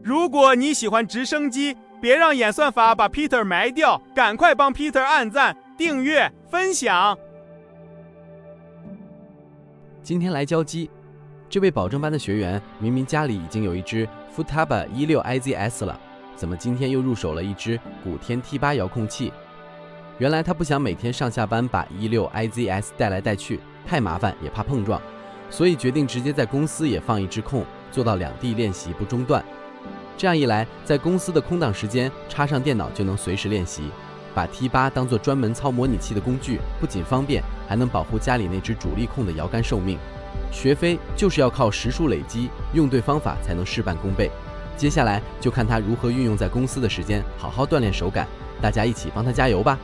如果你喜歡直升機，別讓演算法把 Peter 埋掉，趕快幫 Peter 按讚、訂閱、分享。今天來交機，這位保證班的學員明明家裡已經有一支 Futaba 16IZS 了，怎麼今天又入手了一支古天 T8 遙控器？原來他不想每天上下班把 16IZS 帶來帶去，太麻煩也怕碰撞，所以決定直接在公司也放一支控，做到兩地練習不中斷。這樣一來，在公司的空檔時間插上電腦就能隨時練習。把 T8 當作專門操模擬器的工具，不僅方便，還能保護家裡那只主力控的搖桿壽命。學飛就是要靠時數累積，用對方法才能事半功倍。接下來就看他如何運用在公司的時間，好好鍛鍊手感。大家一起幫他加油吧！